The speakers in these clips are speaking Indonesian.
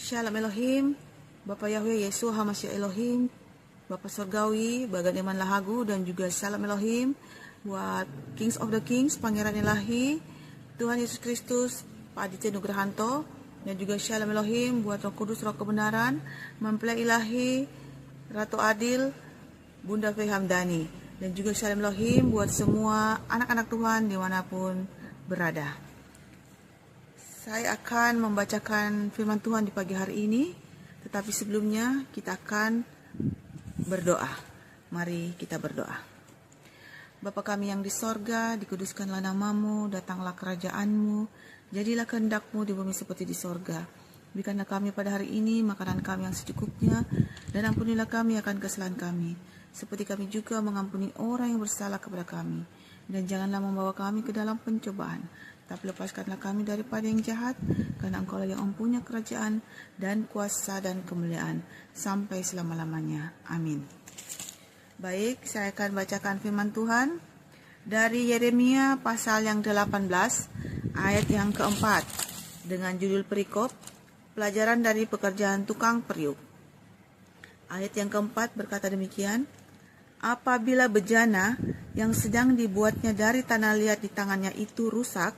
Shalom Elohim, Bapa Yahweh Yesus Hamasya Elohim, Bapa Surgawi, Bagan Iman Lahagu, dan juga Shalom Elohim buat Kings of the Kings, Pangeran Ilahi, Tuhan Yesus Kristus, Pak Aditya Nugrahanto, dan juga Shalom Elohim buat Roh Kudus, Roh Kebenaran, Mempelai Ilahi, Ratu Adil, Bunda Fei Hamdani, dan juga Shalom Elohim buat semua anak-anak Tuhan dimanapun berada. Saya akan membacakan firman Tuhan di pagi hari ini, tetapi sebelumnya kita akan berdoa. Mari kita berdoa. Bapa kami yang di sorga, dikuduskanlah namamu, datanglah kerajaanmu, jadilah kehendakmu di bumi seperti di sorga. Berikanlah kami pada hari ini makanan kami yang secukupnya, dan ampunilah kami akan kesalahan kami, seperti kami juga mengampuni orang yang bersalah kepada kami. Dan janganlah membawa kami ke dalam pencobaan, tapi lepaskanlah kami daripada yang jahat, karena Engkau lah yang mempunyai kerajaan dan kuasa dan kemuliaan sampai selama-lamanya. Amin. Baik, saya akan bacakan firman Tuhan dari Yeremia pasal yang 18 ayat yang keempat dengan judul perikop pelajaran dari pekerjaan tukang periuk. Ayat yang keempat berkata demikian: apabila bejana yang sedang dibuatnya dari tanah liat di tangannya itu rusak,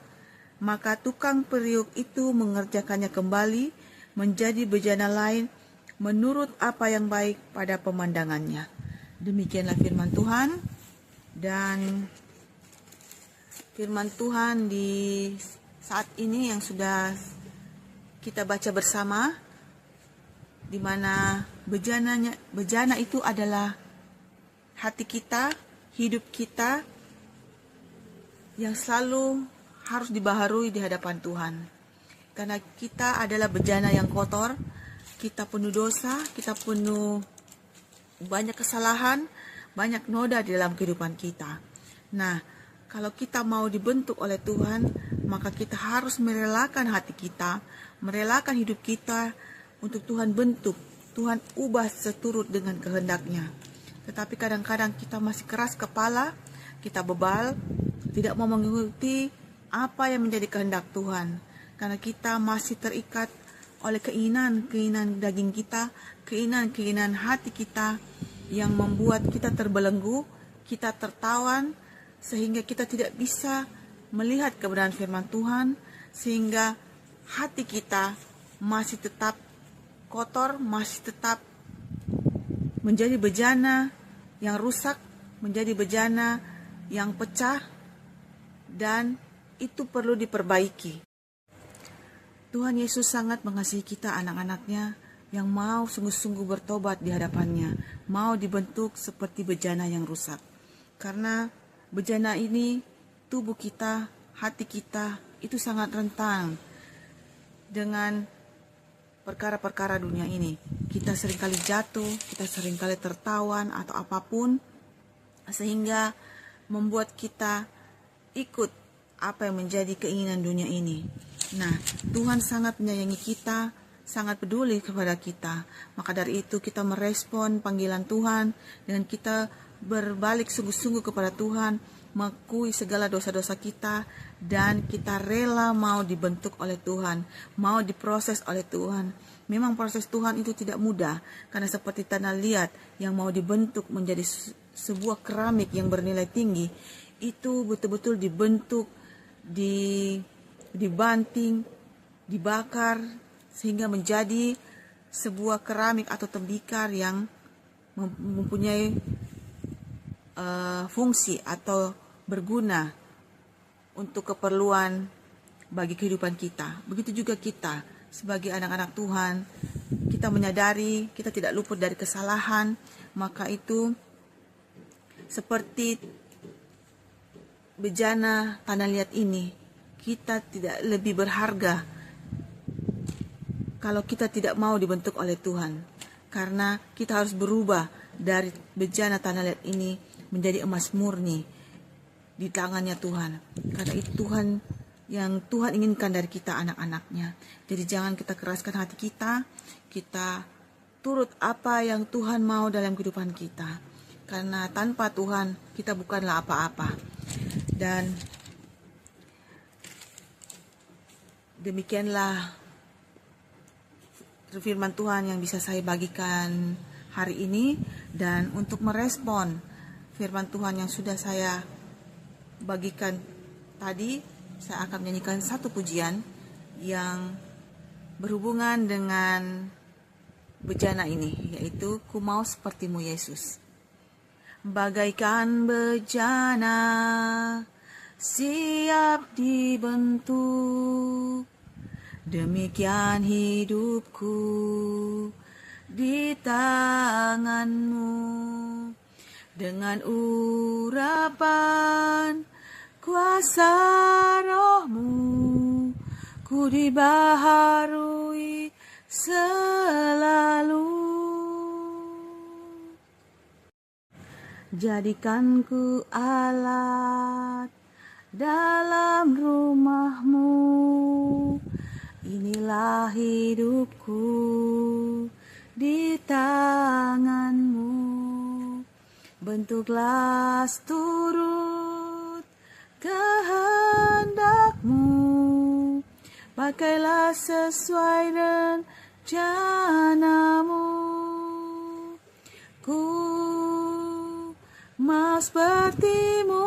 maka tukang periuk itu mengerjakannya kembali menjadi bejana lain menurut apa yang baik pada pemandangannya. Demikianlah firman Tuhan. Dan firman Tuhan di saat ini yang sudah kita baca bersama, di mana bejana itu adalah hati kita, hidup kita yang selalu harus dibaharui di hadapan Tuhan. Karena kita adalah bejana yang kotor, kita penuh dosa, kita penuh banyak kesalahan, banyak noda di dalam kehidupan kita. Nah, kalau kita mau dibentuk oleh Tuhan, maka kita harus merelakan hati kita, merelakan hidup kita untuk Tuhan bentuk, Tuhan ubah seturut dengan kehendaknya. Tetapi kadang-kadang kita masih keras kepala, kita bebal, tidak mau mengikuti apa yang menjadi kehendak Tuhan. Karena kita masih terikat oleh keinginan daging kita, keinginan hati kita yang membuat kita terbelenggu, kita tertawan, sehingga kita tidak bisa melihat kebenaran firman Tuhan, sehingga hati kita masih tetap kotor, masih tetap menjadi bejana yang rusak, menjadi bejana yang pecah, dan itu perlu diperbaiki. Tuhan Yesus sangat mengasihi kita, anak-anaknya, yang mau sungguh-sungguh bertobat di hadapannya, mau dibentuk seperti bejana yang rusak. Karena bejana ini, tubuh kita, hati kita, itu sangat rentan dengan perkara-perkara dunia ini. Kita seringkali jatuh, kita seringkali tertawan atau apapun, sehingga membuat kita ikut apa yang menjadi keinginan dunia ini. Nah, Tuhan sangat menyayangi kita, sangat peduli kepada kita. Maka dari itu kita merespon panggilan Tuhan dengan kita berbalik sungguh-sungguh kepada Tuhan, mengakui segala dosa-dosa kita, dan kita rela mau dibentuk oleh Tuhan, mau diproses oleh Tuhan. Memang proses Tuhan itu tidak mudah, karena seperti tanah liat yang mau dibentuk menjadi sebuah keramik yang bernilai tinggi, itu betul-betul dibentuk, dibanting, dibakar, sehingga menjadi sebuah keramik atau tembikar yang mempunyai fungsi atau berguna untuk keperluan bagi kehidupan kita. Begitu juga kita sebagai anak-anak Tuhan, kita menyadari kita tidak luput dari kesalahan, maka itu seperti bejana tanah liat ini, kita tidak lebih berharga kalau kita tidak mau dibentuk oleh Tuhan. Karena kita harus berubah dari bejana tanah liat ini menjadi emas murni di tangannya Tuhan. Karena itu Tuhan yang Tuhan inginkan dari kita, anak-anaknya. Jadi jangan kita keraskan hati kita, kita turut apa yang Tuhan mau dalam kehidupan kita. Karena tanpa Tuhan kita bukanlah apa-apa. Dan demikianlah firman Tuhan yang bisa saya bagikan hari ini. Dan untuk merespon firman Tuhan yang sudah saya bagikan tadi, saya akan menyanyikan satu pujian yang berhubungan dengan bejana ini, yaitu Ku Mau Sepertimu Yesus. Bagaikan bejana siap dibentuk, demikian hidupku di tanganmu. Dengan urapan kuasa rohmu, ku dibaharui selalu. Jadikan ku alat dalam rumahmu, inilah hidupku di tanganmu. Bentuklah turut kehendakmu, pakailah sesuai rencanamu. Ku mau sepertimu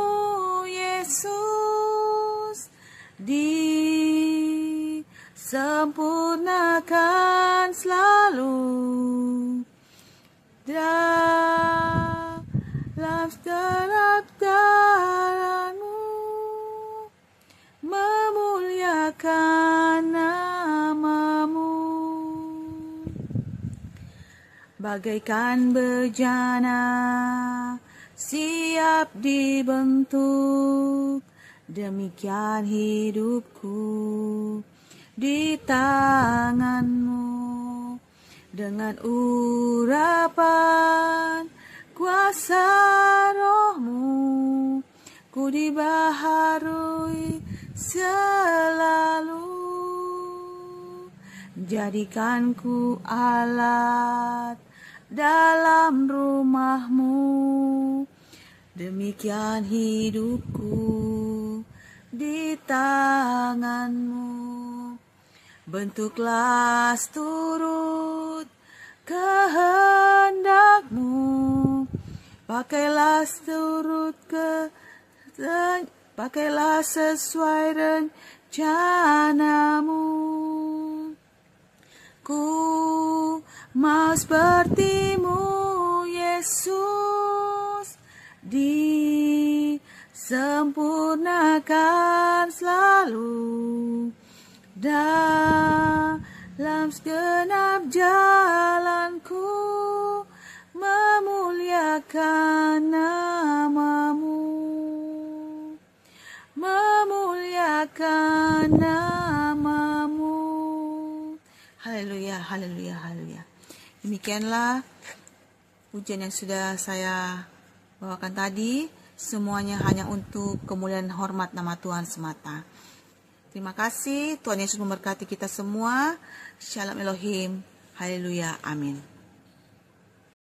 Yesus, disempurnakan selalu dalam setiap jalanmu, memuliakan namamu. Bagaikan bejana siap dibentuk, demikian hidupku di tanganmu. Dengan urapan kuasa rohmu, ku dibaharui selalu. Jadikan ku alat dalam rumahmu, demikian hidupku di tanganmu. Bentuklah turut kehendakmu, pakailah pakailah sesuai rencanamu. Ku mau sepertimu Yesus, disempurnakan selalu dalam segenap jalanku, memuliakan namamu, memuliakan namamu. Haleluya, haleluya, haleluya. Demikianlah pujian yang sudah saya bawakan tadi. Semuanya hanya untuk kemuliaan hormat nama Tuhan semata. Terima kasih, Tuhan Yesus memberkati kita semua. Shalom Elohim. Haleluya, amin.